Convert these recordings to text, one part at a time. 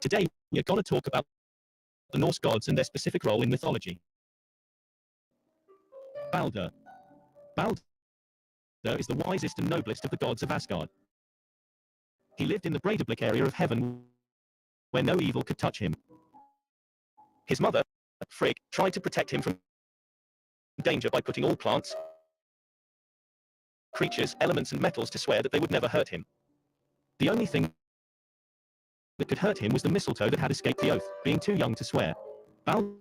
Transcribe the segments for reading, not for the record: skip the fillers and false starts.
Today, we're going to talk about the Norse gods and their specific role in mythology. Balder. Balder is the wisest and noblest of the gods of Asgard. He lived in the Breidablik area of heaven, where no evil could touch him. His mother, Frigg, tried to protect him from danger by putting all plants, creatures, elements and metals to swear that they would never hurt him. The only thing that could hurt him was the mistletoe that had escaped the oath, being too young to swear. Balder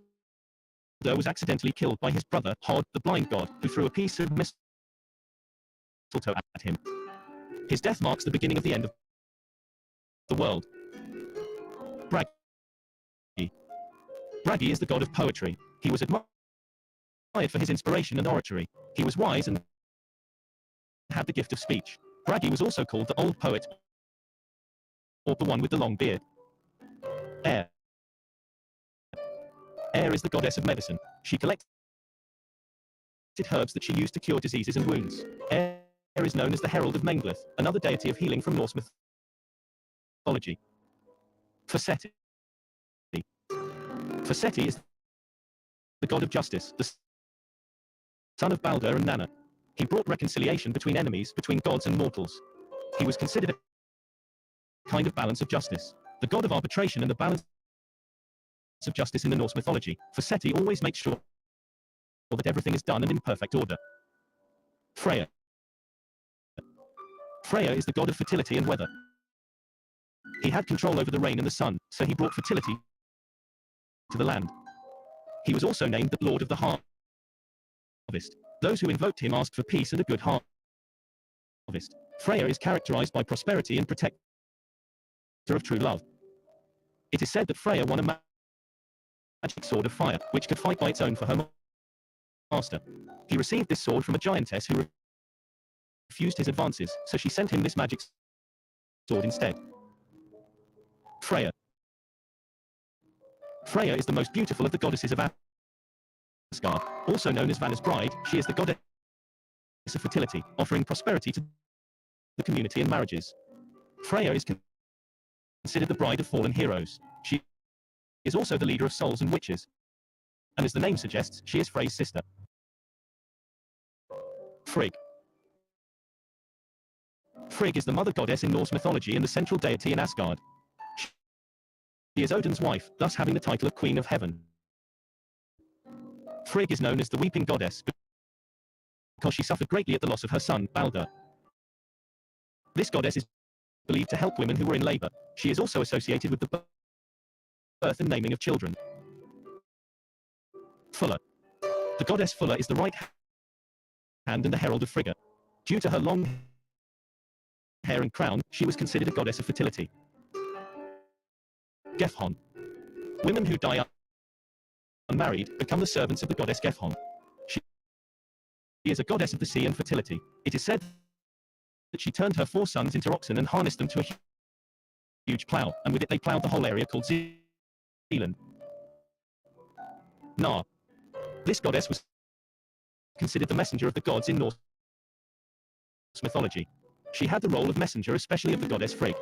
was accidentally killed by his brother, Hod, the blind god, who threw a piece of mistletoe at him. His death marks the beginning of the end of the world. Bragi is the god of poetry. He was admired for his inspiration and oratory. He was wise and had the gift of speech. Bragi was also called the old poet, or the one with the long beard. Air is the goddess of medicine. She collected herbs that she used to cure diseases and wounds. Air is known as the herald of Menglith, another deity of healing from Norse mythology. Forseti is the god of justice, the son of Balder and Nanna. He brought reconciliation between enemies, between gods and mortals. He was considered a kind of balance of justice, the god of arbitration and the balance of justice in the Norse mythology. Forseti always makes sure that everything is done and in perfect order. Freya is the god of fertility and weather. He had control over the rain and the sun, so he brought fertility to the land. He was also named the Lord of the Harvest. Those who invoked him asked for peace and a good harvest. Freya is characterized by prosperity and protector of true love. It is said that Freya won a magic sword of fire, which could fight by its own for her master. He received this sword from a giantess who refused his advances, so she sent him this magic sword instead. Freya is the most beautiful of the goddesses of Asgard, also known as Valor's bride. She is the goddess of fertility, offering prosperity to the community and marriages. Freya is considered the bride of fallen heroes. She is also the leader of souls and witches, and as the name suggests, she is Frey's sister. Frigg is the mother goddess in Norse mythology and the central deity in Asgard. She is Odin's wife, thus having the title of Queen of Heaven. Frigg is known as the weeping goddess because she suffered greatly at the loss of her son, Balder. This goddess is believed to help women who were in labor. She is also associated with the birth and naming of children. Fulla. The goddess Fulla is the right hand and the herald of Frigga. Due to her long hair and crown, she was considered a goddess of fertility. Gefhon. Women who die unmarried become the servants of the goddess Gefhon. She is a goddess of the sea and fertility. It is said that she turned her 4 sons into oxen and harnessed them to a huge plow, and with it they plowed the whole area called Zealand. Nar. This goddess was considered the messenger of the gods in Norse mythology. She had the role of messenger, especially of the goddess Frigg.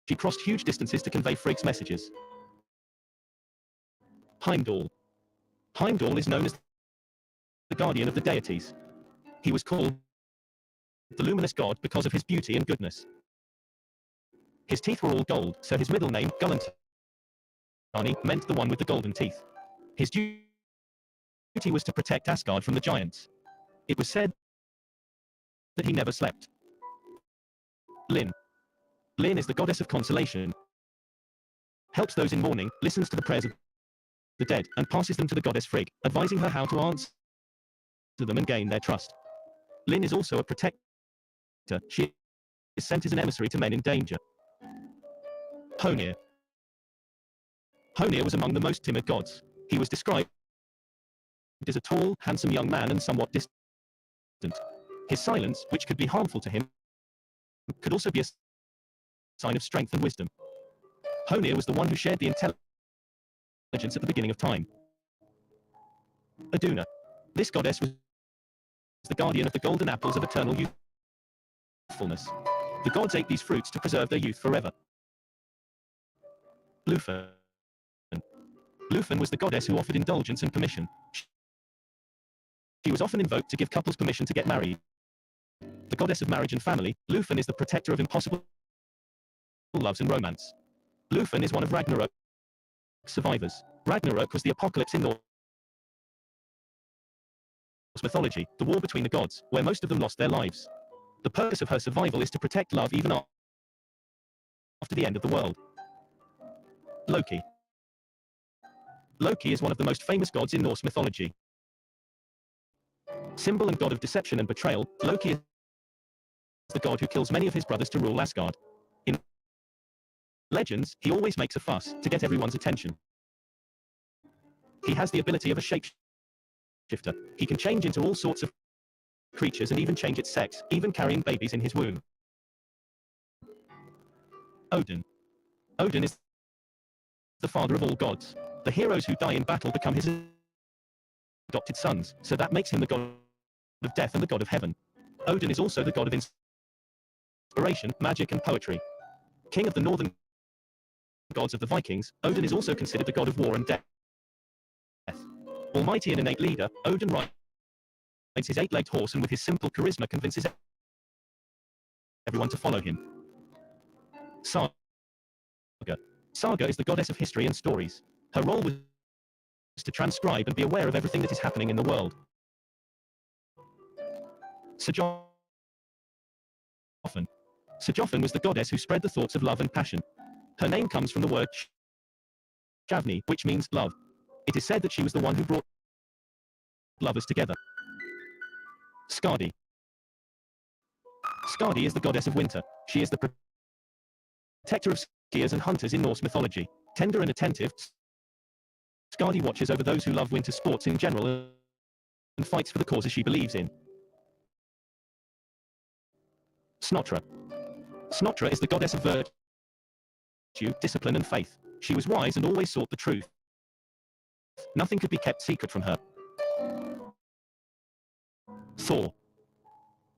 She crossed huge distances to convey Frigg's messages. Heimdall is known as the guardian of the deities. He was called the luminous god because of his beauty and goodness. His teeth were all gold, so his middle name, Gullantani, meant the one with the golden teeth. His duty was to protect Asgard from the giants. It was said that he never slept. Lin is the goddess of consolation, helps those in mourning, listens to the prayers of the dead, and passes them to the goddess Frigg, advising her how to answer them and gain their trust. Lin is also a protector. She is sent as an emissary to men in danger. Honir was among the most timid gods. He was described as a tall, handsome young man and somewhat distant. His silence, which could be harmful to him, could also be a sign of strength and wisdom. Honir was the one who shared the intelligence at the beginning of time. Iduna. This goddess was the guardian of the golden apples of eternal youthfulness. The gods ate these fruits to preserve their youth forever. Lufin. Lufin was the goddess who offered indulgence and permission. She was often invoked to give couples permission to get married. The goddess of marriage and family, Lufin is the protector of impossible loves and romance. Lufin is one of Ragnarok's survivors. Ragnarok was the apocalypse in Norse mythology, the war between the gods, where most of them lost their lives. The purpose of her survival is to protect love even after the end of the world. Loki. Loki is one of the most famous gods in Norse mythology. Symbol and god of deception and betrayal, Loki is the god who kills many of his brothers to rule Asgard. In legends, he always makes a fuss to get everyone's attention. He has the ability of a shapeshifter. He can change into all sorts of creatures and even change its sex, even carrying babies in his womb. Odin. Odin is the father of all gods. The heroes who die in battle become his adopted sons, so that makes him the god of death and the god of heaven. Odin is also the god of inspiration, magic and poetry. King of the northern gods of the Vikings, Odin is also considered the god of war and death. Almighty and innate leader, Odin rides his eight-legged horse and with his simple charisma convinces everyone to follow him. Saga. Saga is the goddess of history and stories. Her role was to transcribe and be aware of everything that is happening in the world. Sejofn. Sejofn was the goddess who spread the thoughts of love and passion. Her name comes from the word Shavni, which means love. It is said that she was the one who brought lovers together. Skadi. Skadi is the goddess of winter. She is the protector of skiers and hunters in Norse mythology. Tender and attentive, Skadi watches over those who love winter sports in general and fights for the causes she believes in. Snotra. Snotra is the goddess of virtue, discipline and faith. She was wise and always sought the truth. Nothing could be kept secret from her. Thor.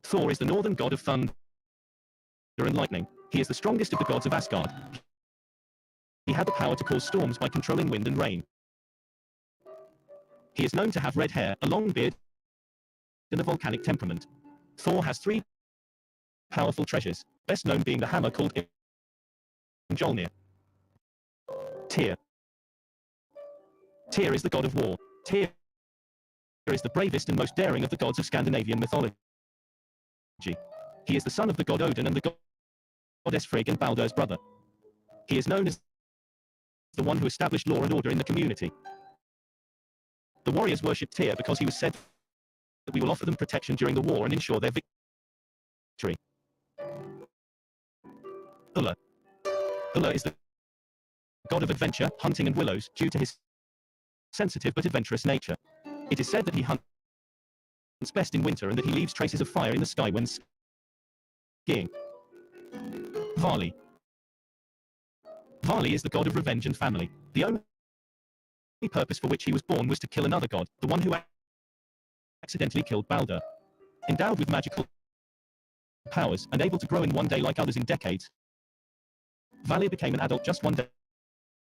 Thor is the northern god of thunder and lightning. He is the strongest of the gods of Asgard. He had the power to cause storms by controlling wind and rain. He is known to have red hair, a long beard, and a volcanic temperament. Thor has three powerful treasures, best known being the hammer called Mjolnir. Tyr. Tyr is the god of war. Tyr is the bravest and most daring of the gods of Scandinavian mythology. He is the son of the god Odin and the goddess Frigg and Baldur's brother. He is known as the one who established law and order in the community. The warriors worshipped Tyr because he was said that we will offer them protection during the war and ensure their victory. Ulla. Ulla is the god of adventure, hunting and willows, due to his sensitive but adventurous nature. It is said that he hunts best in winter and that he leaves traces of fire in the sky when skiing. Vali. Vali is the god of revenge and family. The only purpose for which he was born was to kill another god, the one who accidentally killed Baldur. Endowed with magical powers and able to grow in one day like others in decades, Vali became an adult just one day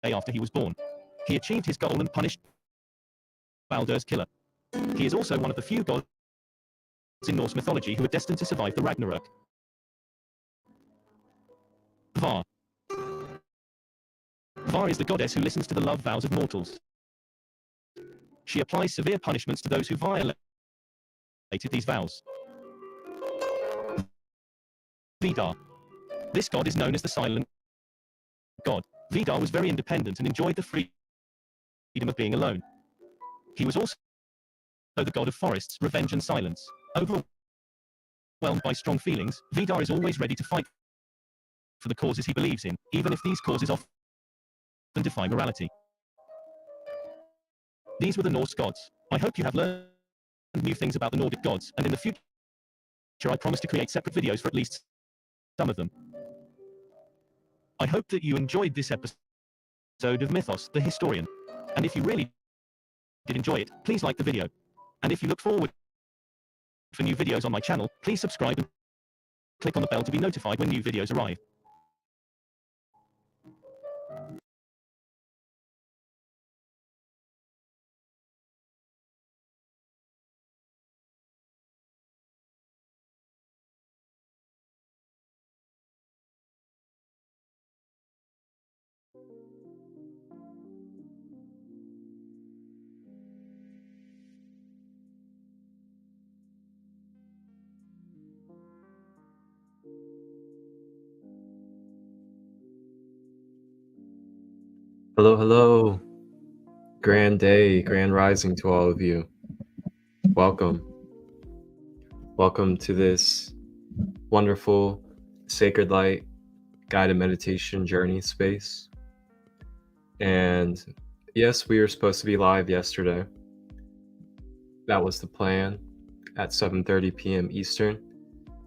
after he was born. He achieved his goal and punished Baldur's killer. He is also one of the few gods in Norse mythology who are destined to survive the Ragnarok. Var. Var is the goddess who listens to the love vows of mortals. She applies severe punishments to those who violated these vows. Vidar. This god is known as the silent god. Vidar was very independent and enjoyed the freedom of being alone. He was also the god of forests, revenge and silence. Overwhelmed by strong feelings, Vidar is always ready to fight for the causes he believes in, even if these causes often defy morality. These were the Norse gods. I hope you have learned new things about the Nordic gods, and in the future I promise to create separate videos for at least some of them. I hope that you enjoyed this episode of Mythos, the Historian. And if you really did enjoy it, please like the video. And if you look forward for new videos on my channel, please subscribe and click on the bell to be notified when new videos arrive. Hello, hello. Grand day, grand rising to all of you. Welcome. Welcome to this wonderful sacred light guided meditation journey space. And yes, we were supposed to be live yesterday. That was the plan at 7:30 p.m. Eastern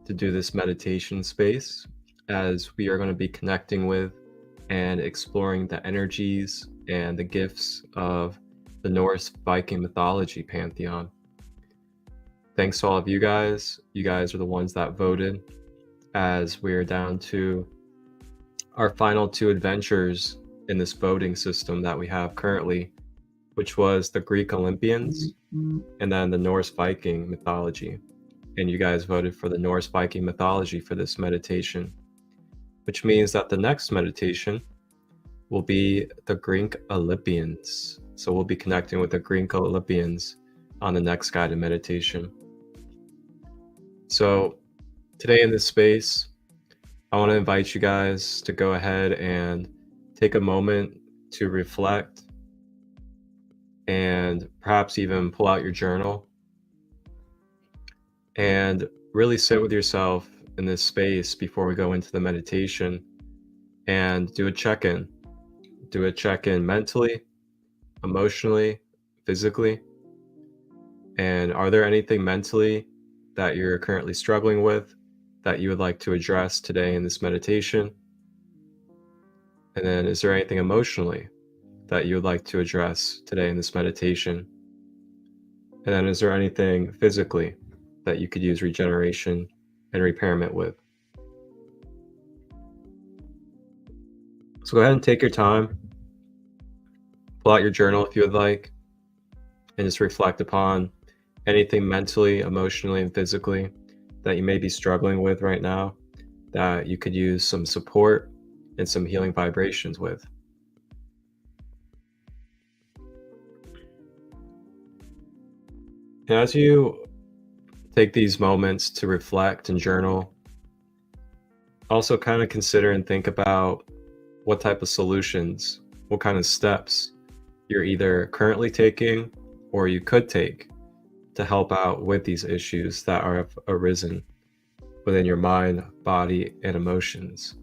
to do this meditation space, as we are going to be connecting with and exploring the energies and the gifts of the Norse Viking mythology pantheon. Thanks to all of you guys. You guys are the ones that voted, as we're down to our final two adventures in this voting system that we have currently, which was the Greek Olympians and then the Norse Viking mythology. And you guys voted for the Norse Viking mythology for this meditation, which means that the next meditation will be the Greek Olympians. So we'll be connecting with the Greek Olympians on the next guided meditation. So today in this space, I want to invite you guys to go ahead and take a moment to reflect and perhaps even pull out your journal and really sit with yourself in this space before we go into the meditation and do a check-in. Do a check-in mentally, emotionally, physically. And are there anything mentally that you're currently struggling with that you would like to address today in this meditation? And then is there anything emotionally that you would like to address today in this meditation? And then is there anything physically that you could use regeneration and repairment with? So go ahead and take your time, pull out your journal if you would like, and just reflect upon anything mentally, emotionally, and physically that you may be struggling with right now that you could use some support and some healing vibrations with. And as you take these moments to reflect and journal, also kind of consider and think about what type of solutions, what kind of steps you're either currently taking or you could take to help out with these issues that have arisen within your mind, body, and emotions.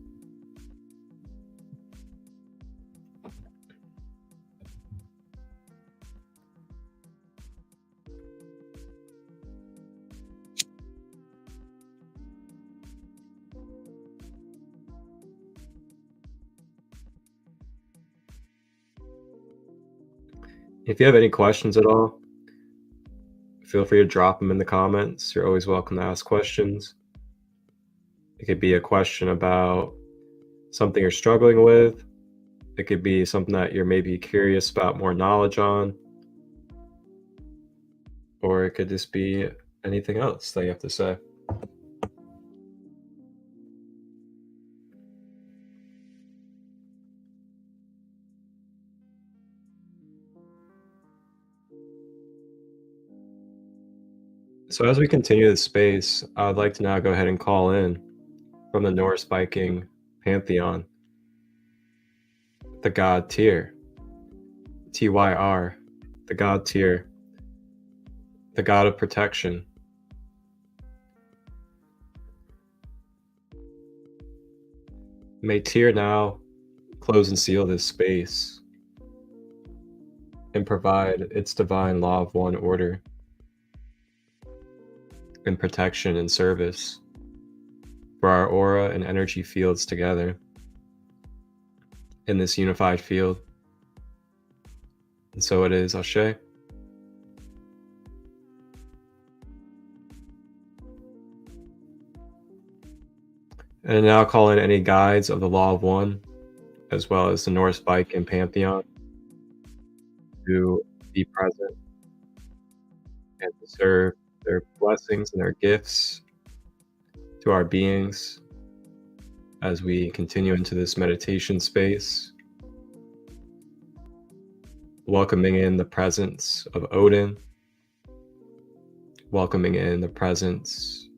If you have any questions at all, feel free to drop them in the comments. You're always welcome to ask questions. It could be a question about something you're struggling with. It could be something that you're maybe curious about more knowledge on. Or it could just be anything else that you have to say. So as we continue this space, I'd like to now go ahead and call in from the Norse Viking pantheon the god Tyr, Tyr, the god Tyr, the god of protection. May Tyr now close and seal this space and provide its divine law of one order and protection and service for our aura and energy fields together in this unified field. And so it is, Ashe. And now call in any guides of the Law of One, as well as the Norse Viking pantheon, to be present and to serve their blessings and their gifts to our beings as we continue into this meditation space, welcoming in the presence of Odin, welcoming in the presence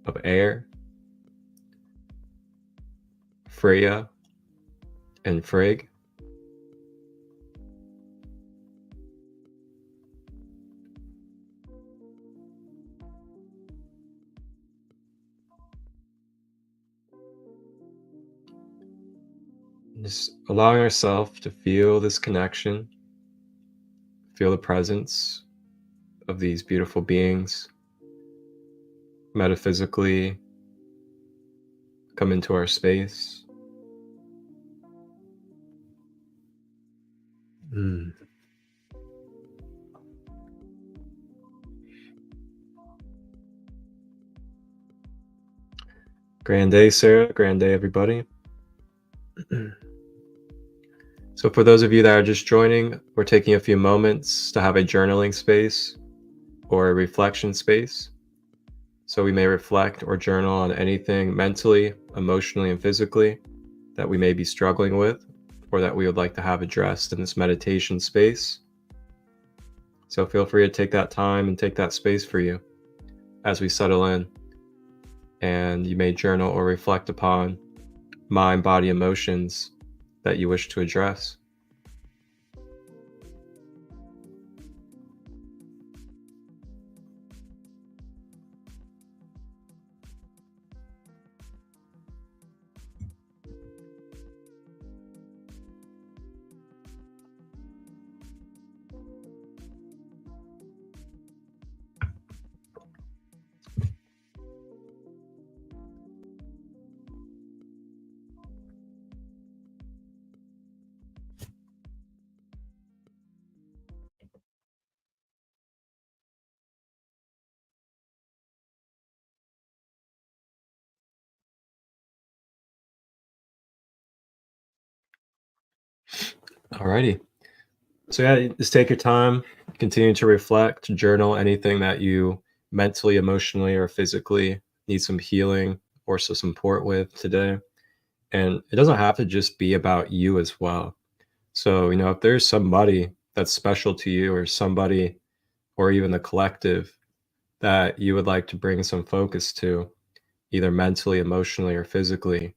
of air, Freya, and Frigg, Just allowing ourselves to feel this connection, feel the presence of these beautiful beings metaphysically come into our space. Grand day, Sarah. Grand day, everybody. So for those of you that are just joining, we're taking a few moments to have a journaling space or a reflection space. So we may reflect or journal on anything mentally, emotionally, and physically that we may be struggling with or that we would like to have addressed in this meditation space. So feel free to take that time and take that space for you as we settle in. And you may journal or reflect upon mind, body, emotions that you wish to address. Alrighty. So yeah, just take your time, continue to reflect, journal anything that you mentally, emotionally, or physically need some healing or some support with today. And it doesn't have to just be about you as well. So, if there's somebody that's special to you or somebody or even the collective that you would like to bring some focus to, either mentally, emotionally, or physically,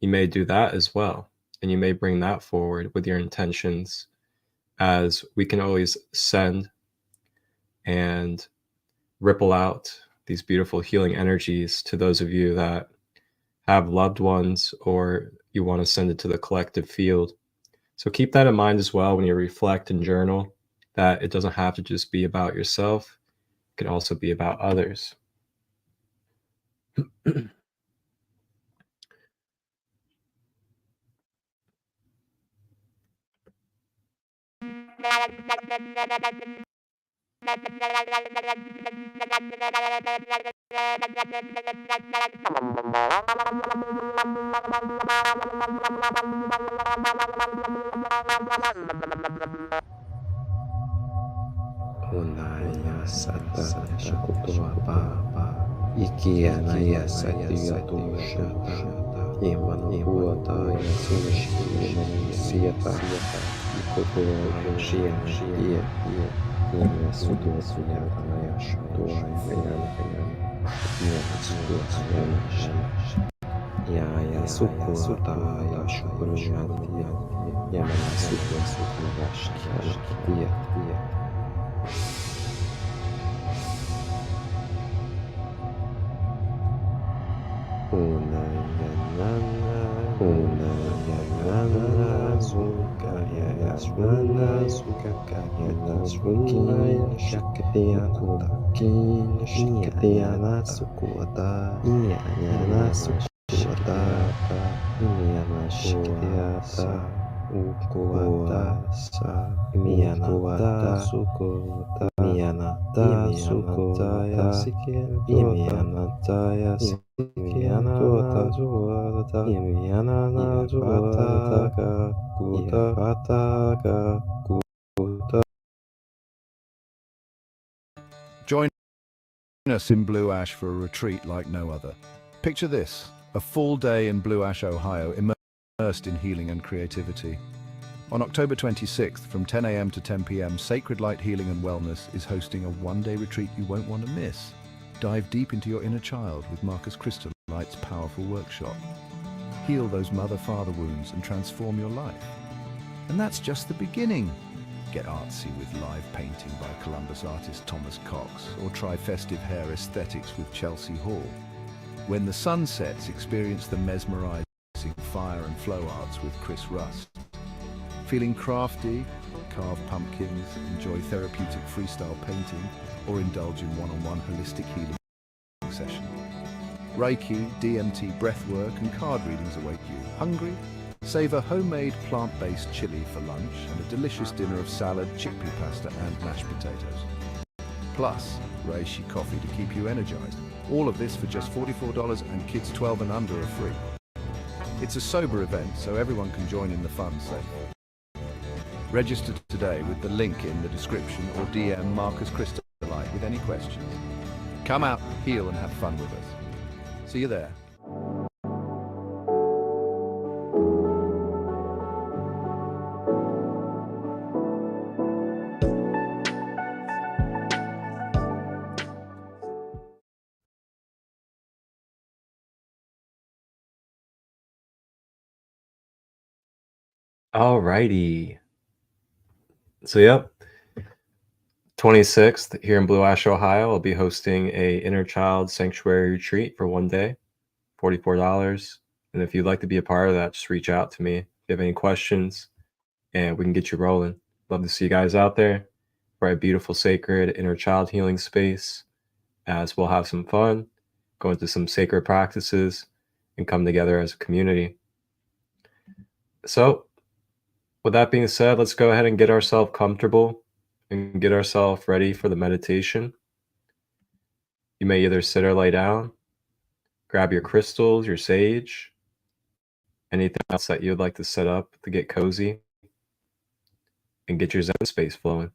you may do that as well. And you may bring that forward with your intentions, as we can always send and ripple out these beautiful healing energies to those of you that have loved ones or you want to send it to the collective field. So keep that in mind as well when you reflect and journal, that it doesn't have to just be about yourself. It can also be about others. Unaya sata shakutuapa ikiana ya satiyatosha imanuata ya sushiyata ikotoa shia ya sutuatuyata ya shutua ya sukuata ya shukurushati ya manasutu ya shikia Una yanana suka ya shakatiana sukuata yana sukuata yana shakatiata ukuata sa mianata sukuata mianata sukuata ya mianata ya Imiana zuata, Imiana zuata, Guta, Guta. Join us in Blue Ash for a retreat like no other. Picture this, a full day in Blue Ash, Ohio, immersed in healing and creativity. On October 26th, from 10 a.m. to 10 p.m., Sacred Light Healing and Wellness is hosting a one-day retreat you won't want to miss. Dive deep into your inner child with Marcus Christolight's powerful workshop. Heal those mother-father wounds and transform your life. And that's just the beginning. Get artsy with live painting by Columbus artist Thomas Cox, or try festive hair aesthetics with Chelsea Hall. When the sun sets, experience the mesmerizing mixing fire and flow arts with Chris Rust. Feeling crafty? Carve pumpkins, enjoy therapeutic freestyle painting, or indulge in one-on-one holistic healing session. Reiki, DMT, breathwork, and card readings await you. Hungry? Savour homemade plant-based chili for lunch and a delicious dinner of salad, chickpea pasta, and mashed potatoes. Plus, reishi coffee to keep you energized. All of this for just $44, and kids 12 and under are free. It's a sober event, so everyone can join in the fun safe. Register today with the link in the description or DM Marcus Christolight with any questions. Come out, heal, and have fun with us. See you there. Alrighty. So, yep. 26th here in Blue Ash, Ohio, I'll be hosting a inner child sanctuary retreat for one day, $44. And if you'd like to be a part of that, just reach out to me if you have any questions and we can get you rolling. Love to see you guys out there for a beautiful, sacred inner child healing space, as we'll have some fun, go into some sacred practices, and come together as a community. So, with that being said, let's go ahead and get ourselves comfortable and get ourselves ready for the meditation. You may either sit or lay down, grab your crystals, your sage, anything else that you'd like to set up to get cozy and get your Zen space flowing.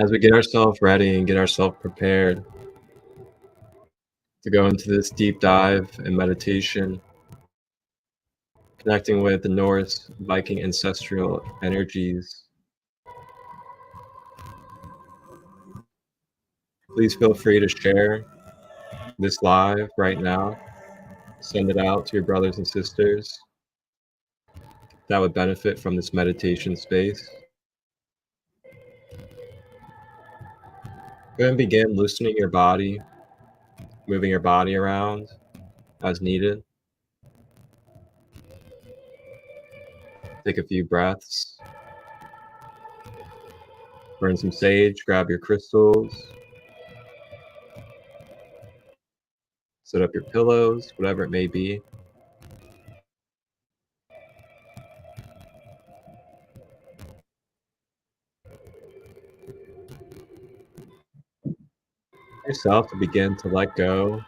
As we get ourselves ready and get ourselves prepared to go into this deep dive and meditation, connecting with the Norse Viking ancestral energies, please feel free to share this live right now. Send it out to your brothers and sisters that would benefit from this meditation space. Go ahead and begin loosening your body, moving your body around as needed. Take a few breaths. Burn some sage, grab your crystals. Set up your pillows, whatever it may be. Yourself to begin to let go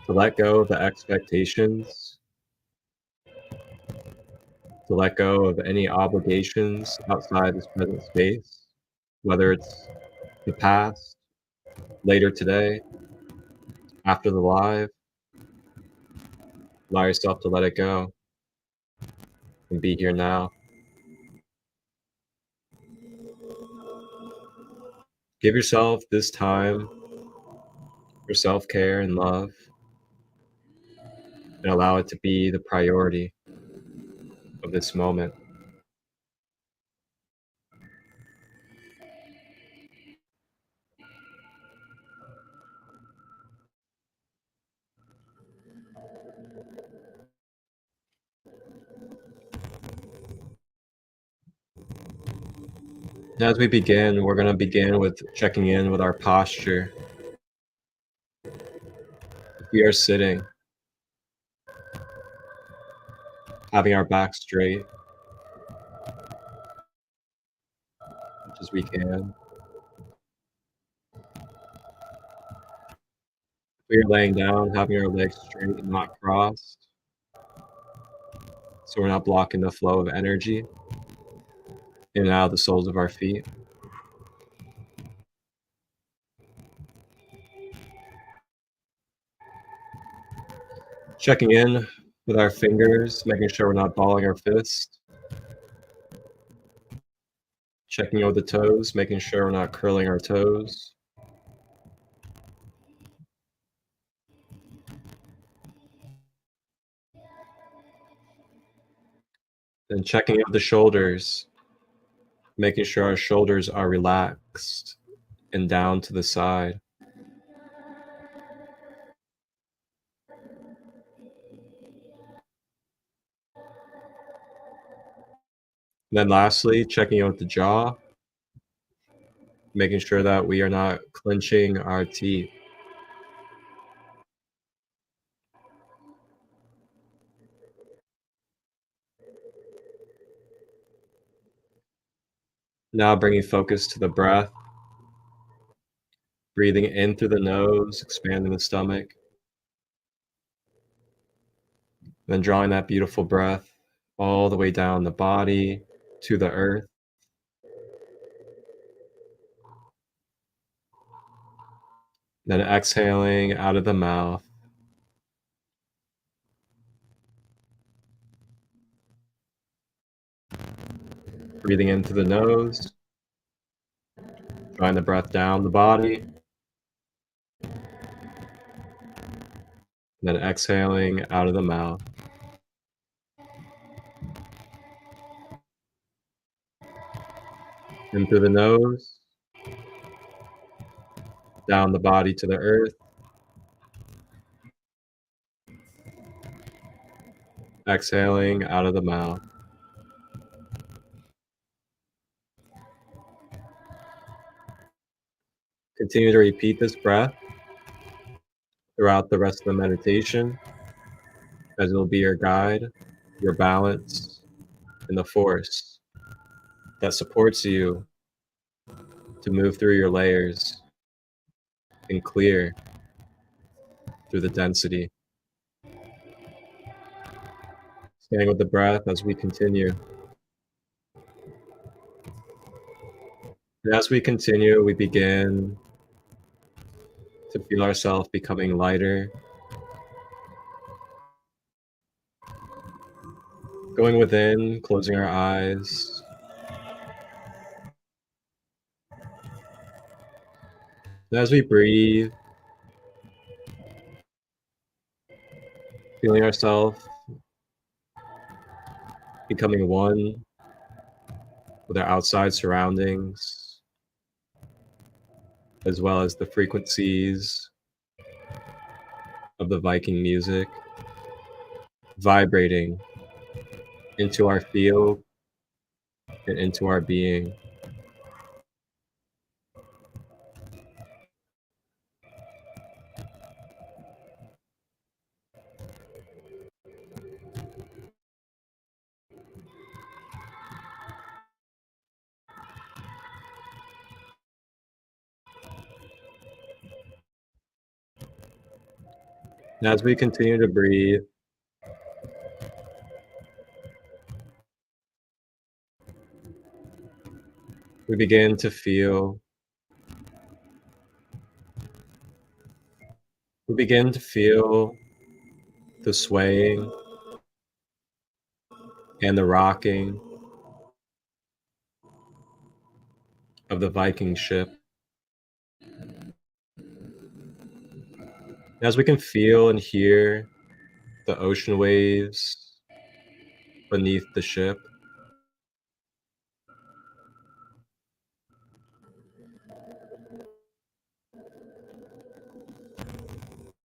of the expectations, to let go of any obligations outside this present space, whether it's the past, later today, after the live. Allow yourself to let it go and be here now. Give yourself this time for self-care and love, and allow it to be the priority of this moment. As we begin, we're going to begin with checking in with our posture. If we are sitting, having our back straight, much as we can. If we are laying down, having our legs straight and not crossed, so we're not blocking the flow of energy in and out of the soles of our feet. Checking in with our fingers, making sure we're not balling our fist. Checking in with the toes, making sure we're not curling our toes. Then checking in with the shoulders, making sure our shoulders are relaxed and down to the side. Then lastly, checking in with the jaw, making sure that we are not clenching our teeth. Now bringing focus to the breath, breathing in through the nose, expanding the stomach, then drawing that beautiful breath all the way down the body to the earth. Then exhaling out of the mouth. Breathing into the nose, drawing the breath down the body. Then exhaling out of the mouth. In through the nose, down the body to the earth. Exhaling out of the mouth. Continue to repeat this breath throughout the rest of the meditation, as it will be your guide, your balance, and the force that supports you to move through your layers and clear through the density. Staying with the breath as we continue. And as we continue, we begin to feel ourselves becoming lighter, going within, closing our eyes. And as we breathe, feeling ourselves becoming one with our outside surroundings, as well as the frequencies of the Viking music, vibrating into our field and into our being. And as we continue to breathe, we begin to feel, the swaying and the rocking of the Viking ship. As we can feel and hear the ocean waves beneath the ship,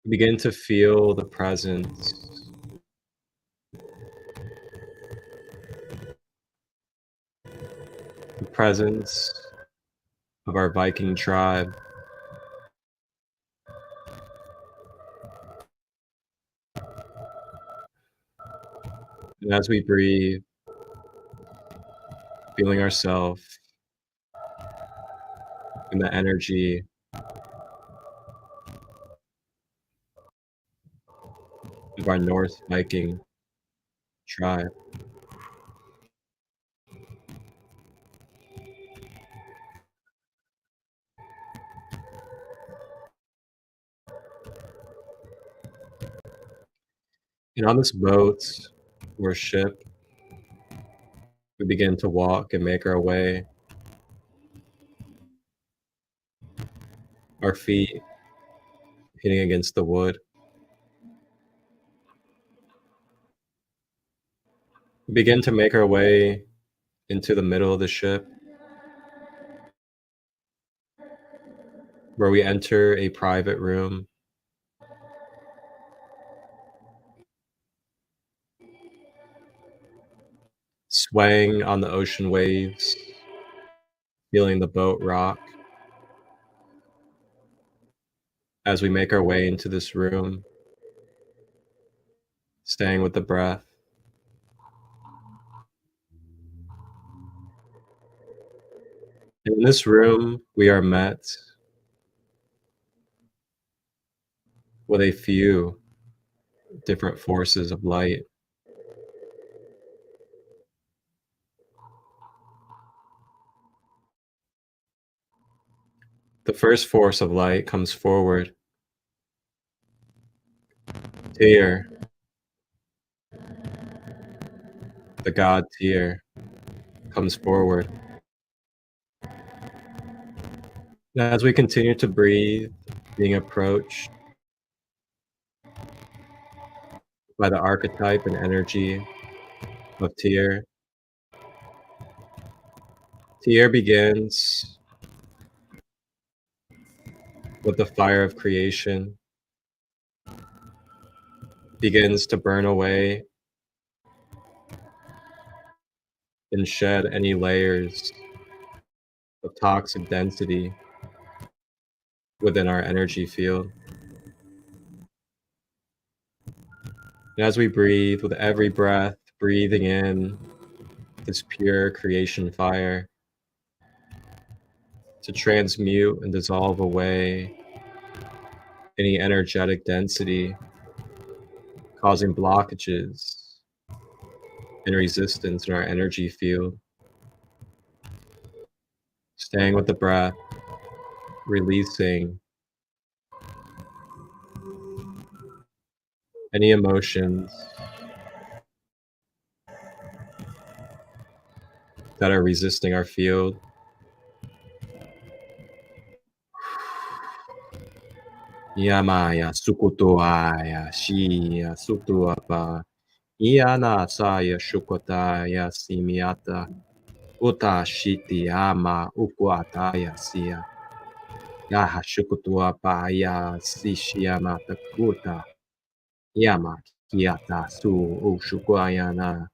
we begin to feel the presence of our Viking tribe. And as we breathe, feeling ourselves in the energy of our Norse Viking tribe. And on this boat or ship, we begin to walk and make our way. Our feet hitting against the wood. We begin to make our way into the middle of the ship, where we enter a private room. Swaying on the ocean waves, feeling the boat rock. As we make our way into this room, staying with the breath. In this room, we are met with a few different forces of light. The first force of light comes forward. Tyr, the god Tyr, comes forward. As we continue to breathe, being approached by the archetype and energy of Tyr, Tyr begins with the fire of creation, begins to burn away and shed any layers of toxic density within our energy field. And as we breathe, with every breath, breathing in this pure creation fire to transmute and dissolve away any energetic density causing blockages and resistance in our energy field. Staying with the breath, releasing any emotions that are resisting our field. Yamaya sukutuaya shiya sutuapa Iana saya shukotaya simiata uta shiti ama ukuataya sia yaha shukutuapa ya sishiamata kuta yama kiata su ushukuayana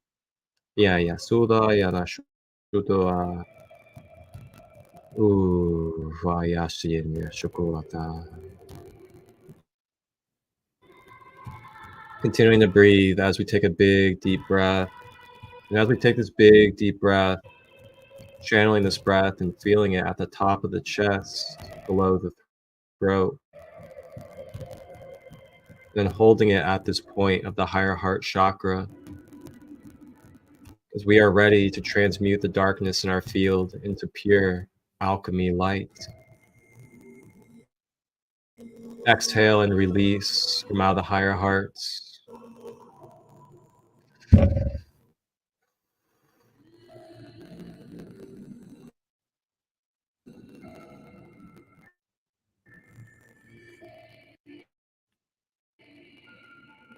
ya suda yana shutua vayashin shukuata. Continuing to breathe as we take a big deep breath. And as we take this big deep breath, channeling this breath and feeling it at the top of the chest, below the throat, then holding it at this point of the higher heart chakra, as we are ready to transmute the darkness in our field into pure alchemy light. Exhale and release from out of the higher hearts.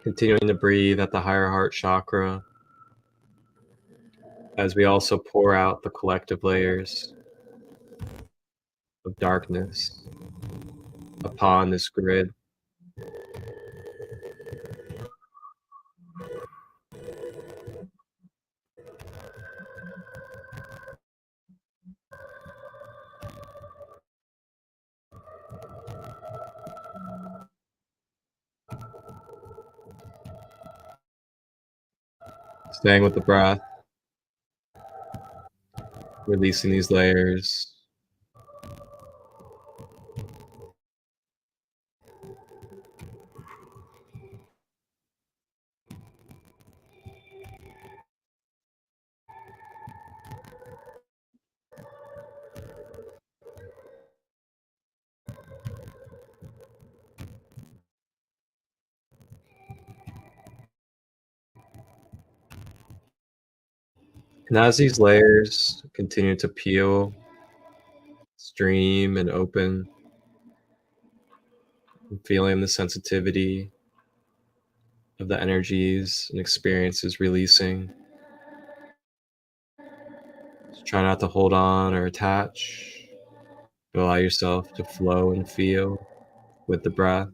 Continuing to breathe at the higher heart chakra as we also pour out the collective layers of darkness upon this grid. Staying with the breath, releasing these layers. And as these layers continue to peel, stream, and open, and feeling the sensitivity of the energies and experiences releasing. Just try not to hold on or attach, but allow yourself to flow and feel with the breath.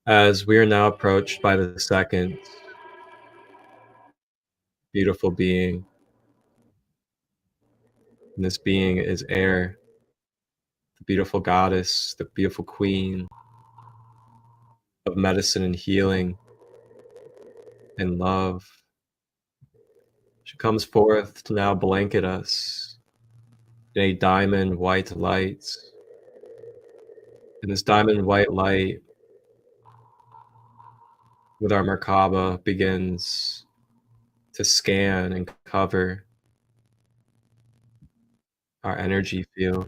As we are now approached by the second beautiful being, and this being is air, the beautiful goddess, the beautiful queen of medicine and healing and love. She comes forth to now blanket us in a diamond white light. And this diamond white light with our Merkaba begins to scan and cover our energy field.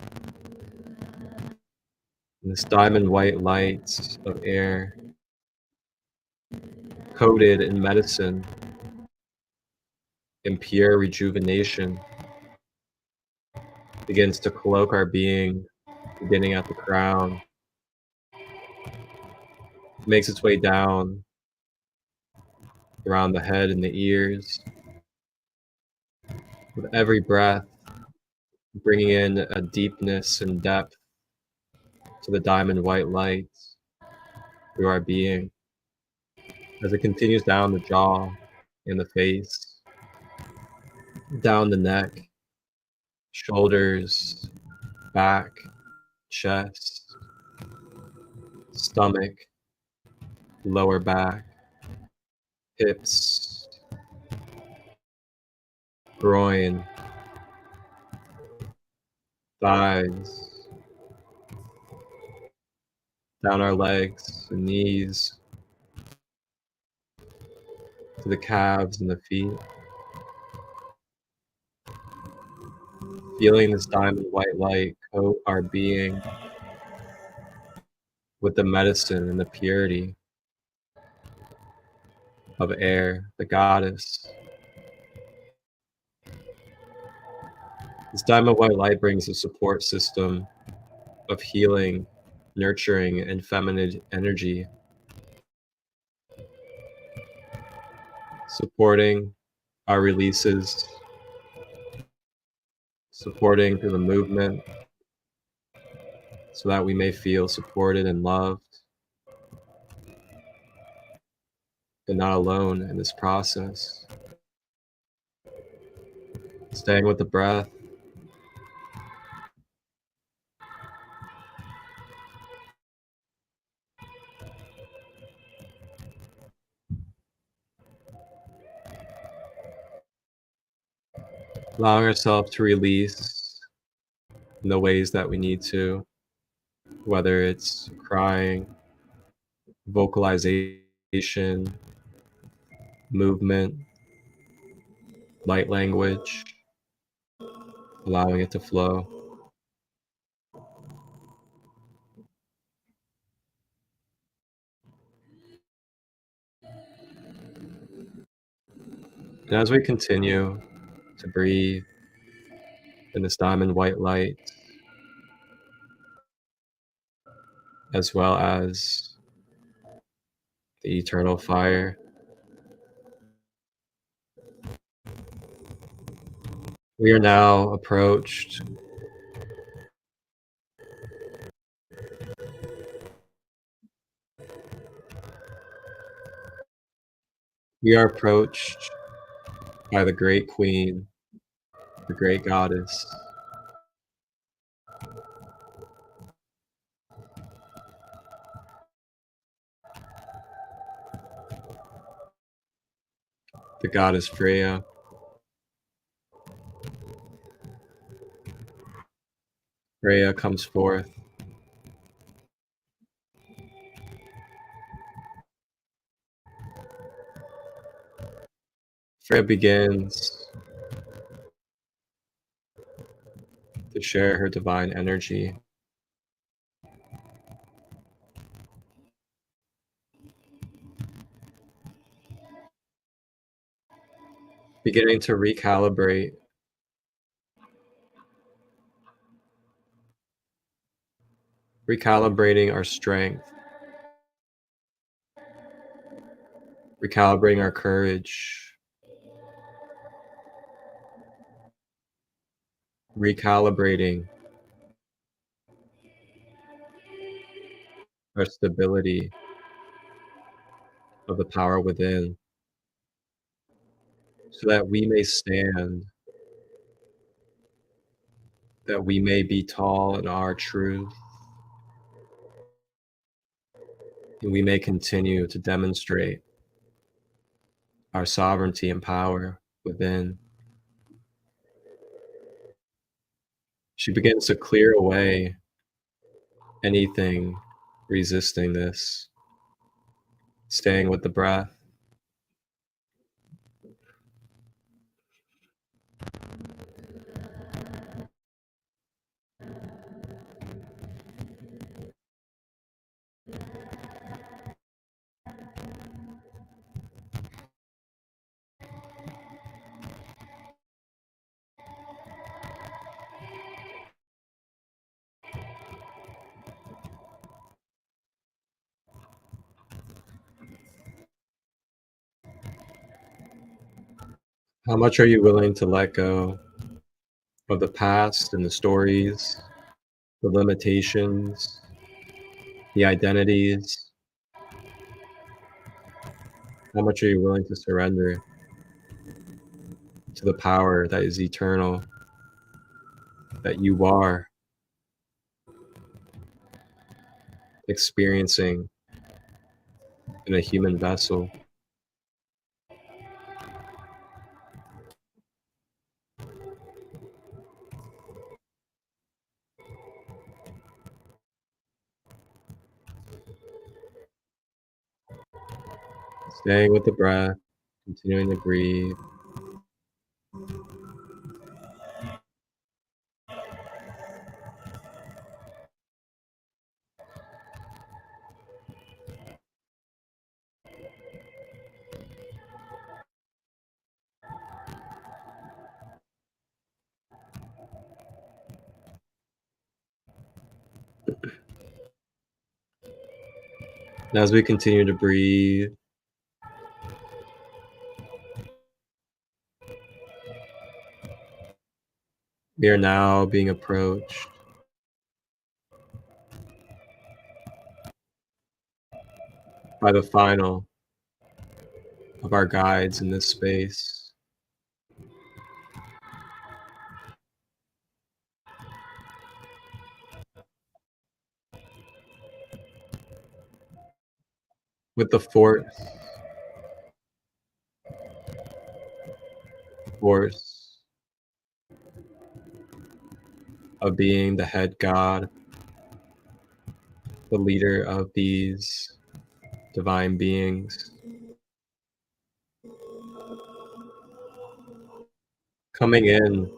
And this diamond white light of air, coated in medicine, in pure rejuvenation, begins to cloak our being, beginning at the crown, makes its way down around the head and the ears. With every breath, bringing in a deepness and depth to the diamond white light through our being, as it continues down the jaw and the face, down the neck, shoulders, back, chest, stomach, lower back, hips, groin, thighs, down our legs and knees, to the calves and the feet. Feeling this diamond white light coat our being with the medicine and the purity of air, the goddess. This diamond white light brings a support system of healing, nurturing, and feminine energy, supporting our releases, supporting through the movement, so that we may feel supported and loved, and not alone in this process. Staying with the breath, allowing ourselves to release in the ways that we need to, whether it's crying, vocalization, movement, light language, allowing it to flow. And as we continue to breathe in this diamond white light, as well as the eternal fire, we are now approached by the great queen, the great goddess. the goddess Freya. Freya comes forth. Freya begins to share her divine energy. Beginning to recalibrate recalibrating our strength, recalibrating our courage, recalibrating our stability of the power within, so that we may stand, that we may be tall in our truth, and we may continue to demonstrate our sovereignty and power within. She begins to clear away anything resisting this, staying with the breath. How much are you willing to let go of the past and the stories, the limitations, the identities? How much are you willing to surrender to the power that is eternal, that you are experiencing in a human vessel? Staying with the breath, continuing to breathe. And as we continue to breathe, we are now being approached by the final of our guides in this space. With the force of being the head god, the leader of these divine beings, coming in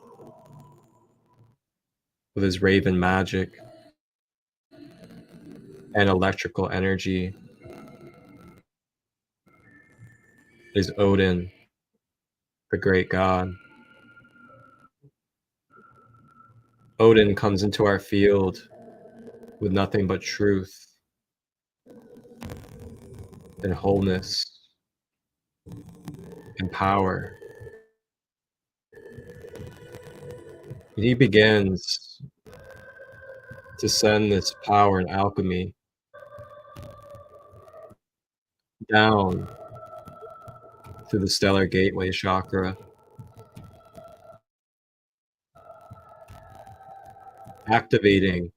with his raven magic and electrical energy is Odin, the great god. Odin comes into our field with nothing but truth and wholeness and power. And he begins to send this power and alchemy down through the stellar gateway chakra, activating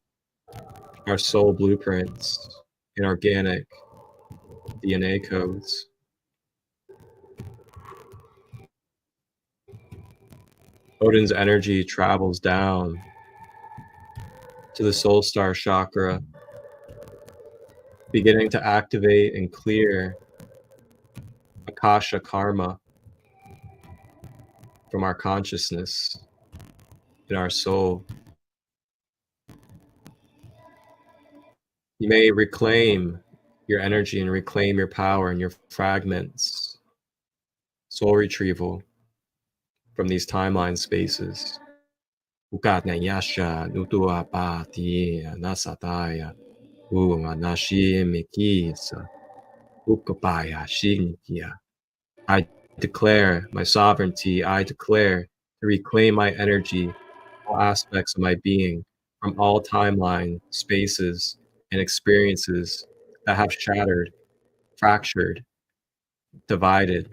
our soul blueprints and organic DNA codes. Odin's energy travels down to the soul star chakra, beginning to activate and clear Akasha karma from our consciousness in our soul. You may reclaim your energy and reclaim your power and your fragments, soul retrieval from these timeline spaces. Ukatnayasha nutuapati nasataya umanashimikisa ukapaya shinkia. I declare my sovereignty. I declare to reclaim my energy, all aspects of my being, from all timeline, spaces, and experiences that have shattered, fractured, divided,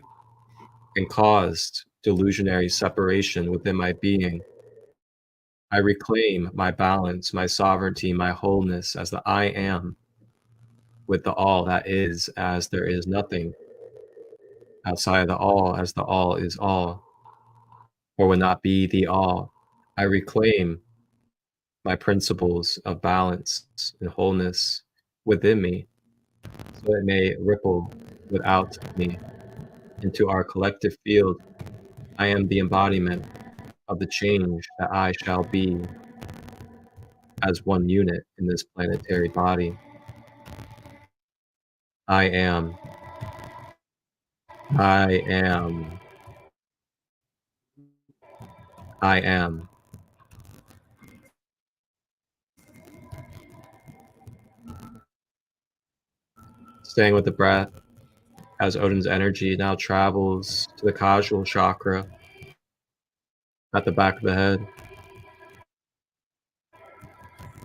and caused delusionary separation within my being. I reclaim my balance, my sovereignty, my wholeness as the I am with the all that is, as there is nothing outside of the all, as the all is all, or would not be the all. I reclaim my principles of balance and wholeness within me, so it may ripple without me into our collective field. I am the embodiment of the change that I shall be as one unit in this planetary body. I am. I am. I am. Staying with the breath as Odin's energy now travels to the causal chakra at the back of the head.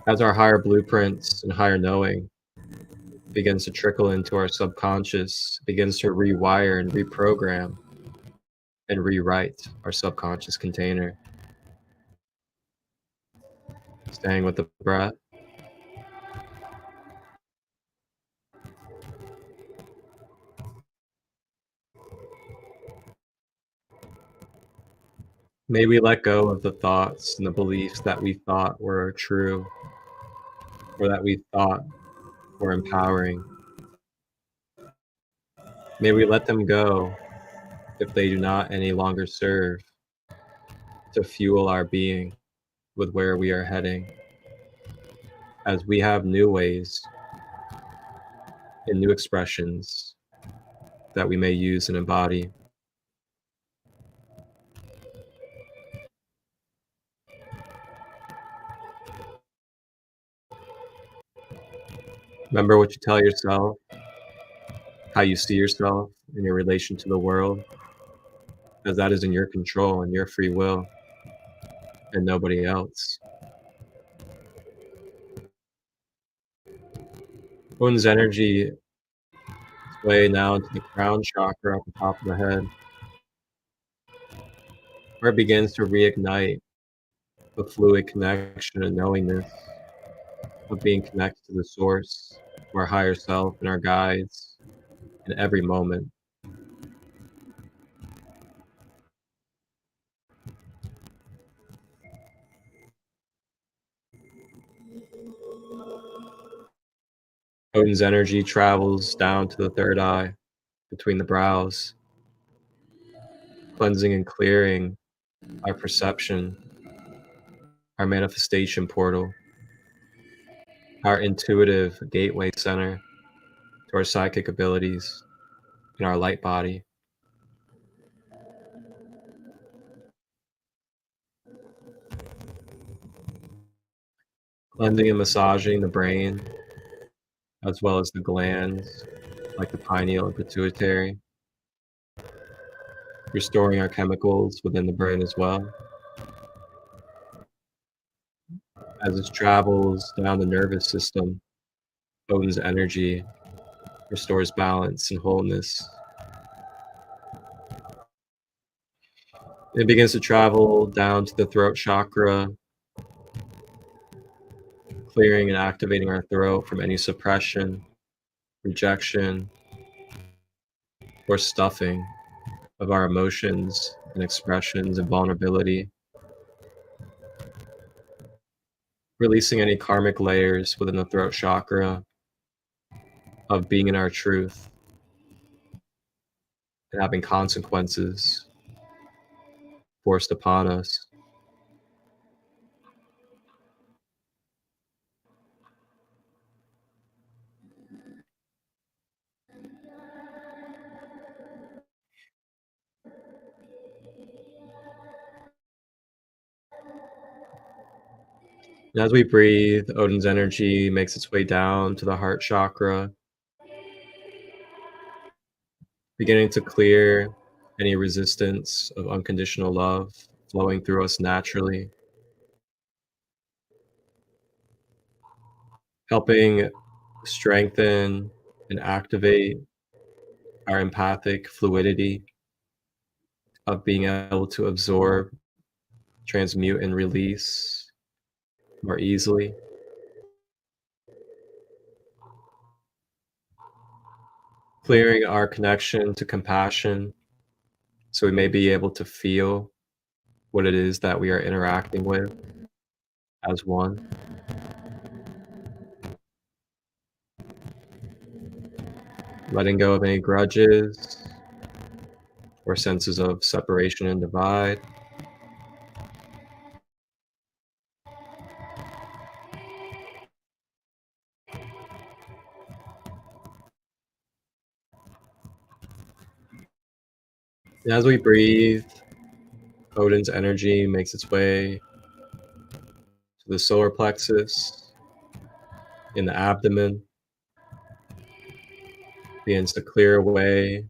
As our higher blueprints and higher knowing begins to trickle into our subconscious, begins to rewire and reprogram and rewrite our subconscious container. Staying with the breath. May we let go of the thoughts and the beliefs that we thought were true or that we thought were empowering. May we let them go if they do not any longer serve to fuel our being with where we are heading, as we have new ways and new expressions that we may use and embody. Remember what you tell yourself, how you see yourself in your relation to the world, because that is in your control and your free will and nobody else. Odin's energy is way now into the crown chakra at the top of the head, where it begins to reignite the fluid connection and knowingness of being connected to the source, to our higher self and our guides in every moment. Odin's energy travels down to the third eye, between the brows, cleansing and clearing our perception, our manifestation portal, our intuitive gateway center to our psychic abilities in our light body. Cleansing and massaging the brain, as well as the glands, like the pineal and pituitary. Restoring our chemicals within the brain as well. As it travels down the nervous system, Odin's energy restores balance and wholeness. It begins to travel down to the throat chakra, clearing and activating our throat from any suppression, rejection, or stuffing of our emotions and expressions and vulnerability releasing any karmic layers within the throat chakra of being in our truth and having consequences forced upon us. And as we breathe, Odin's energy makes its way down to the heart chakra, beginning to clear any resistance of unconditional love flowing through us naturally, helping strengthen and activate our empathic fluidity of being able to absorb, transmute, and release more easily. Clearing our connection to compassion so we may be able to feel what it is that we are interacting with as one. Letting go of any grudges or senses of separation and divide. And as we breathe, Odin's energy makes its way to the solar plexus, in the abdomen, begins to clear away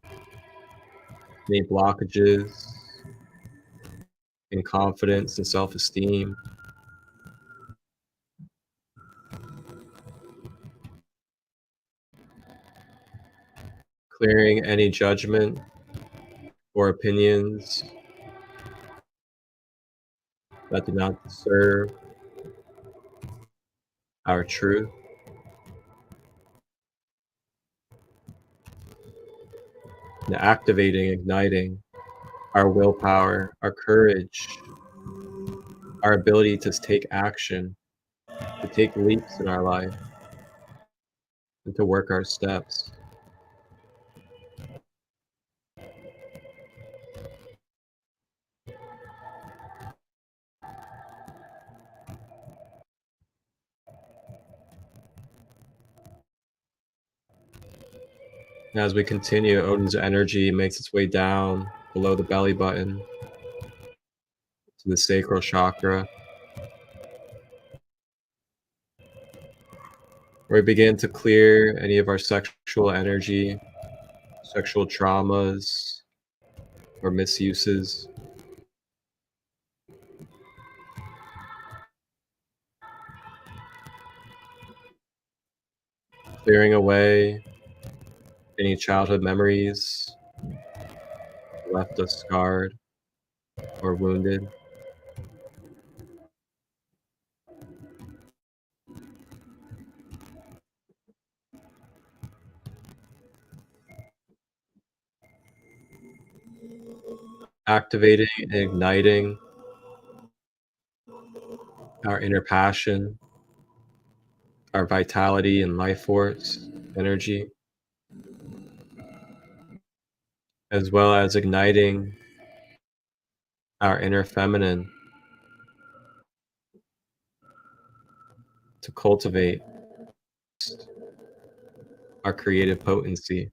any blockages in confidence and self-esteem. Clearing any judgment or opinions that do not serve our truth. And activating, igniting our willpower, our courage, our ability to take action, to take leaps in our life, and to work our steps. And as we continue, Odin's energy makes its way down below the belly button to the sacral chakra, where we begin to clear any of our sexual energy, sexual traumas, or misuses. Clearing away any childhood memories left us scarred or wounded. Activating and igniting our inner passion, our vitality and life force, energy, as well as igniting our inner feminine to cultivate our creative potency.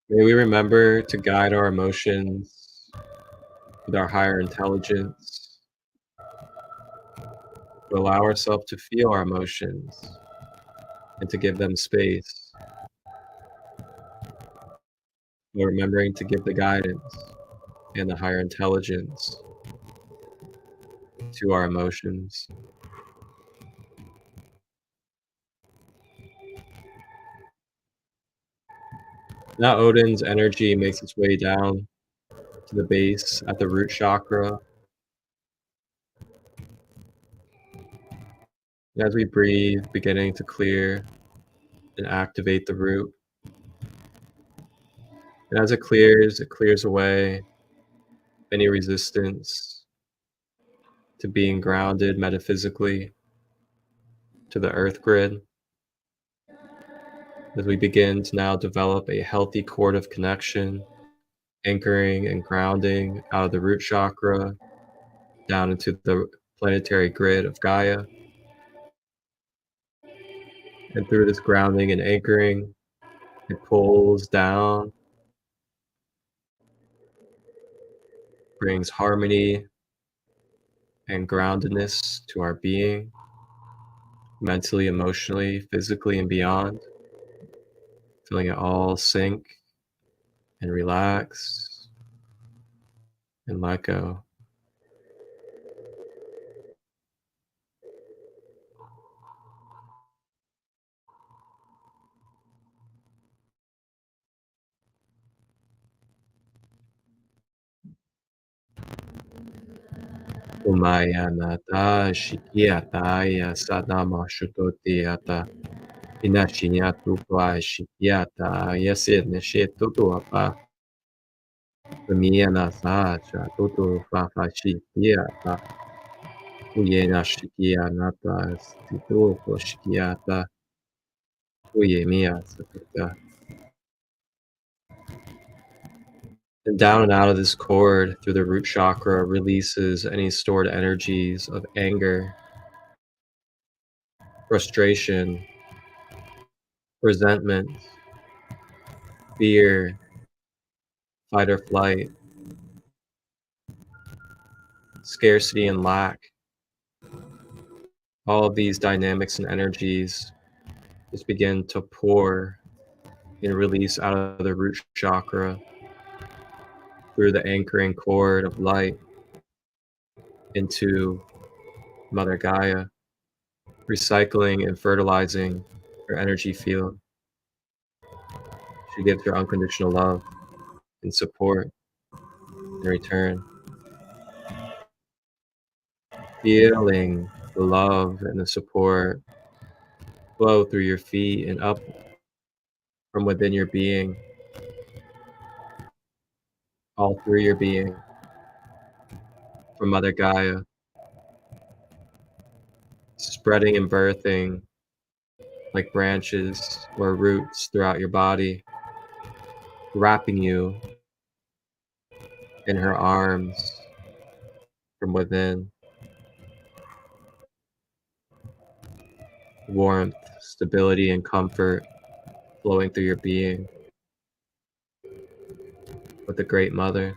May we remember to guide our emotions with our higher intelligence, to allow ourselves to feel our emotions and to give them space, while remembering to give the guidance and the higher intelligence to our emotions. Now Odin's energy makes its way down to the base at the root chakra. And as we breathe, beginning to clear and activate the root. And as it clears away any resistance to being grounded metaphysically to the earth grid. As we begin to now develop a healthy cord of connection, anchoring and grounding out of the root chakra down into the planetary grid of Gaia. And through this grounding and anchoring, it pulls down, brings harmony and groundedness to our being, mentally, emotionally, physically, and beyond, feeling it all sink and relax and let go. Umayanata Shikyataya Sadama Shutotiata Inashinyatu Kwa Shikyata Yasid Nishituapa Umiyana Sacha Tutu Fafa Shikyata Uyena Shikyanata Stitu Shikyata Uyemia Sakata. And down and out of this cord through the root chakra releases any stored energies of anger, frustration, resentment, fear, fight or flight, scarcity and lack. All of these dynamics and energies just begin to pour and release out of the root chakra through the anchoring cord of light into Mother Gaia, recycling and fertilizing her energy field. She gives her unconditional love and support in return. Feeling the love and the support flow through your feet and up from within your being, all through your being, from Mother Gaia, spreading and birthing like branches or roots throughout your body, wrapping you in her arms from within. Warmth, stability, and comfort flowing through your being with the Great Mother.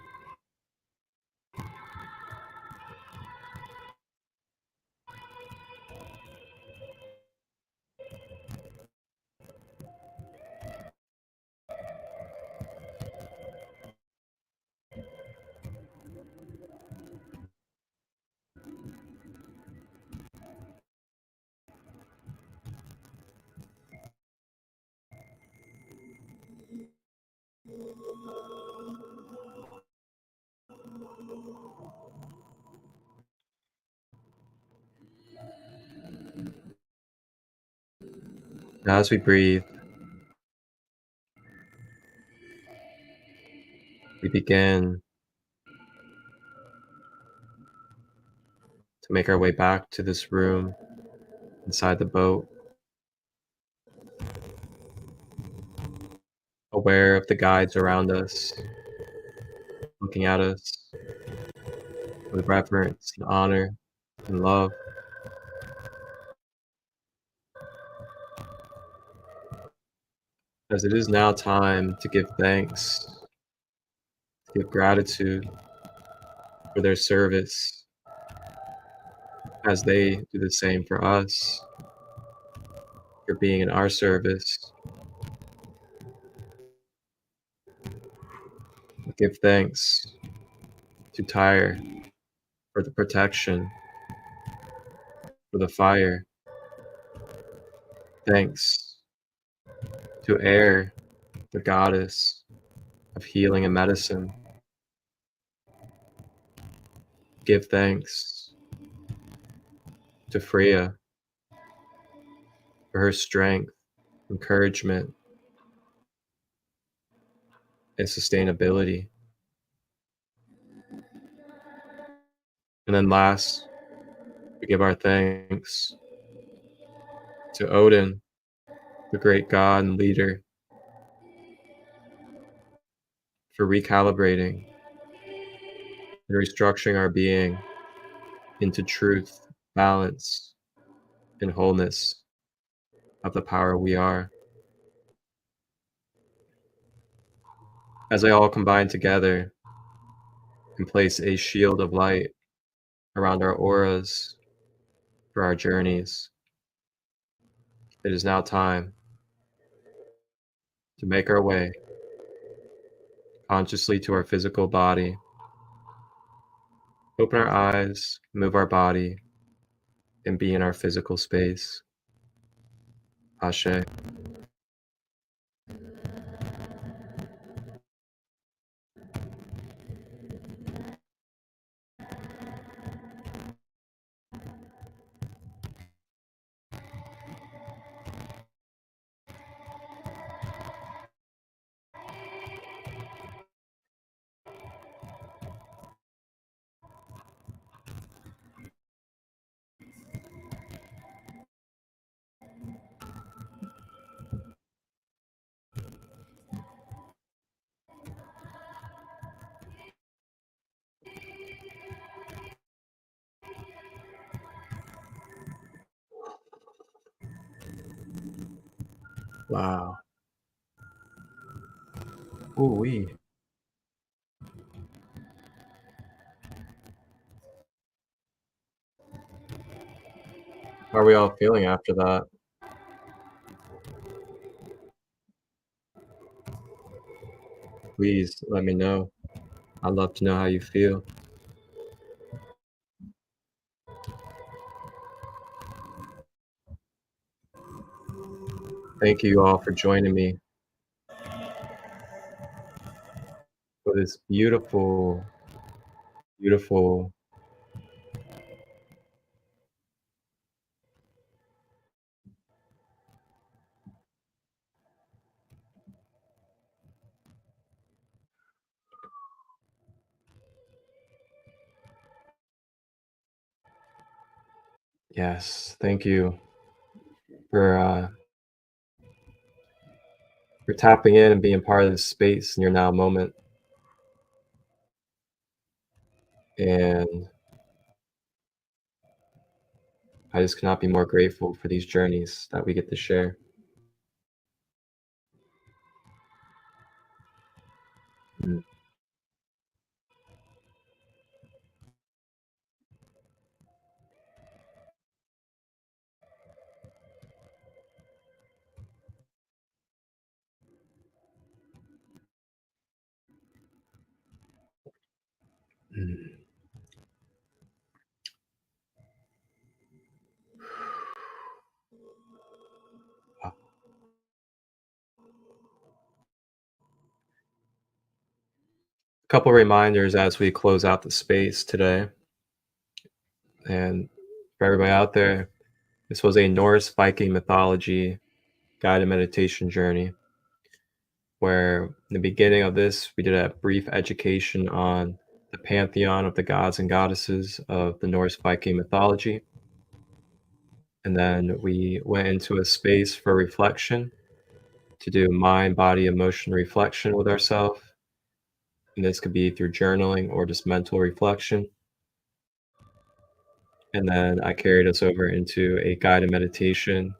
Now as we breathe, we begin to make our way back to this room inside the boat, aware of the guides around us, looking at us with reverence and honor and love. As it is now time to give thanks, to give gratitude for their service as they do the same for us, for being in our service. Give thanks to Tyre for the protection, for the fire. Thanks to Air, the goddess of healing and medicine. Give thanks to Freya for her strength encouragement, and sustainability. And then last, we give our thanks to Odin, the great god and leader, for recalibrating and restructuring our being into truth, balance, and wholeness of the power we are. As they all combine together and place a shield of light around our auras for our journeys, it is now time to make our way consciously to our physical body, open our eyes, move our body, and be in our physical space. Ashe. Wow. Ooh-wee. How are we all feeling after that? Please let me know. I'd love to know how you feel. Thank you all for joining me for this beautiful, beautiful yes, thank you for tapping in and being part of this space in your now moment. And I just cannot be more grateful for these journeys that we get to share. Mm. Mm. A couple reminders as we close out the space today. And for everybody out there, this was a Norse Viking mythology guided meditation journey where in the beginning of this, we did a brief education on the pantheon of the gods and goddesses of the Norse Viking mythology. And then we went into a space for reflection to do mind, body, emotion reflection with ourselves. And this could be through journaling or just mental reflection. And then I carried us over into a guided meditation,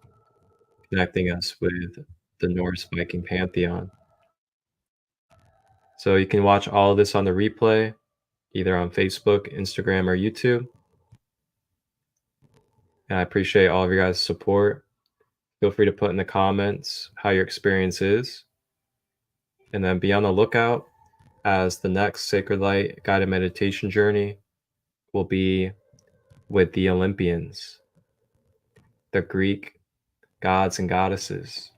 connecting us with the Norse Viking pantheon. So you can watch all of this on the replay, either on Facebook, Instagram, or YouTube. And I appreciate all of your guys' support. Feel free to put in the comments how your experience is. And then be on the lookout as the next Sacred Light guided meditation journey will be with the Olympians, the Greek gods and goddesses.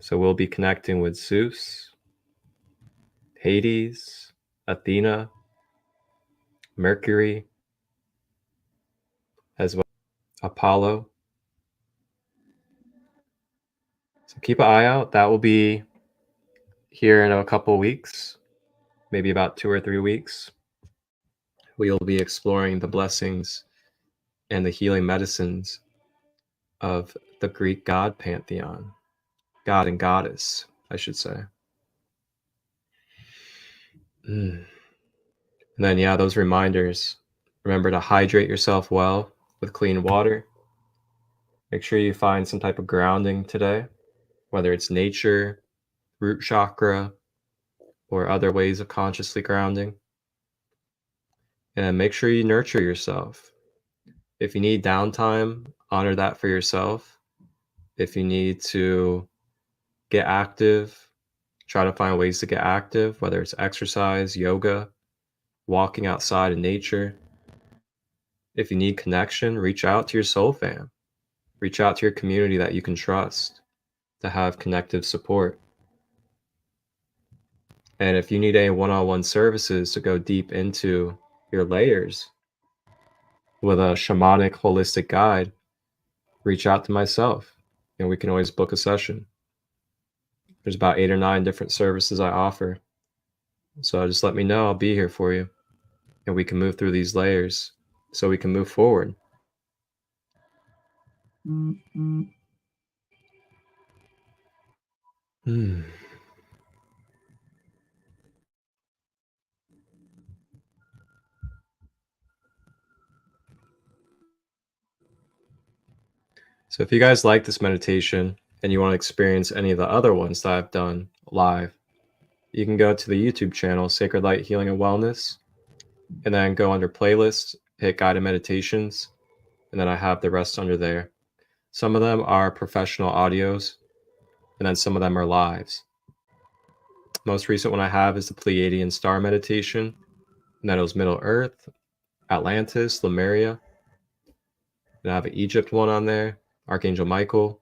So we'll be connecting with Zeus, Hades, Athena, Mercury, as well as Apollo, So keep an eye out. That will be here in a couple weeks, maybe about 2 or 3 weeks. We'll be exploring the blessings and the healing medicines of the Greek god pantheon. God and goddess, I should say. And then, yeah, those reminders. Remember to hydrate yourself well with clean water. Make sure you find some type of grounding today, whether it's nature, root chakra, or other ways of consciously grounding. And make sure you nurture yourself. If you need downtime, honor that for yourself. If you need to get active, try to find ways to get active, whether it's exercise, yoga, walking outside in nature. If you need connection, reach out to your soul fam. Reach out to your community that you can trust to have connective support. And if you need any one-on-one services to go deep into your layers with a shamanic holistic guide, reach out to myself and we can always book a session. There's about 8 or 9 different services I offer. So just let me know, I'll be here for you. And we can move through these layers so we can move forward. So if you guys like this meditation and you want to experience any of the other ones that I've done live, you can go to the YouTube channel, Sacred Light Healing and Wellness, and then go under playlists, hit guided meditations, and then I have the rest under there. Some of them are professional audios, and then some of them are lives. Most recent one I have is the Pleiadian Star Meditation, and then it was Middle Earth, Atlantis, Lemuria, and I have an Egypt one on there, Archangel Michael,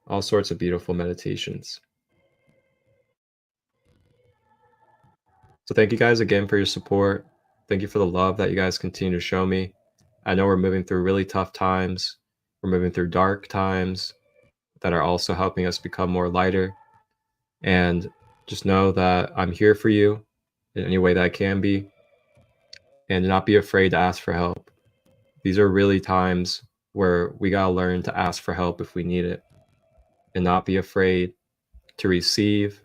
all sorts of beautiful meditations. So thank you guys again for your support. Thank you for the love that you guys continue to show me. I know we're moving through really tough times. We're moving through dark times that are also helping us become more lighter. And just know that I'm here for you in any way that I can be. And do not be afraid to ask for help. These are really times where we gotta learn to ask for help if we need it. And not be afraid to receive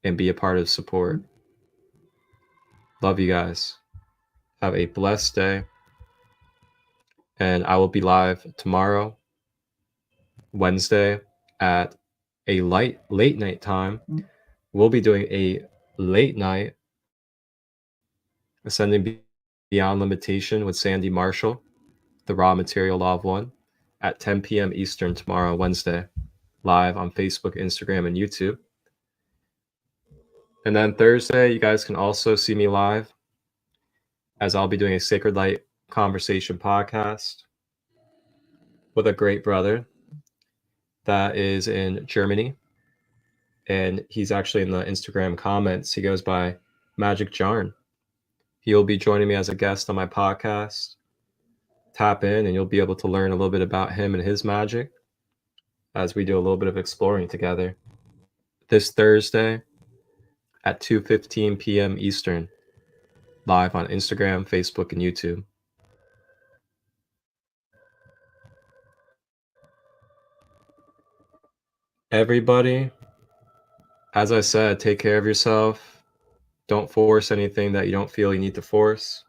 and be a part of support. Love you guys. Have a blessed day. And I will be live tomorrow, Wednesday, at a late night time. We'll be doing a late night Ascending Beyond Limitation with Sandy Marshall, the Raw Material Law of One, at 10 p.m. Eastern tomorrow, Wednesday, live on Facebook, Instagram, and YouTube. And then Thursday, you guys can also see me live, as I'll be doing a Sacred Light Conversation podcast with a great brother that is in Germany. And he's actually in the Instagram comments. He goes by Magic Jarn. He'll be joining me as a guest on my podcast. Tap in and you'll be able to learn a little bit about him and his magic as we do a little bit of exploring together. This Thursday at 2:15 p.m. Eastern, live on Instagram, Facebook, and YouTube. Everybody, as I said, take care of yourself. Don't force anything that you don't feel you need to force.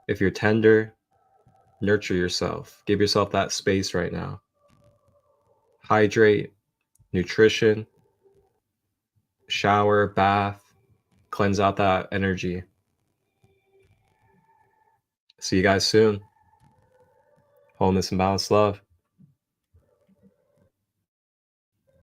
If you're tender, nurture yourself. Give yourself that space right now. Hydrate, nutrition, shower, bath, cleanse out that energy. See you guys soon. Wholeness and balanced love.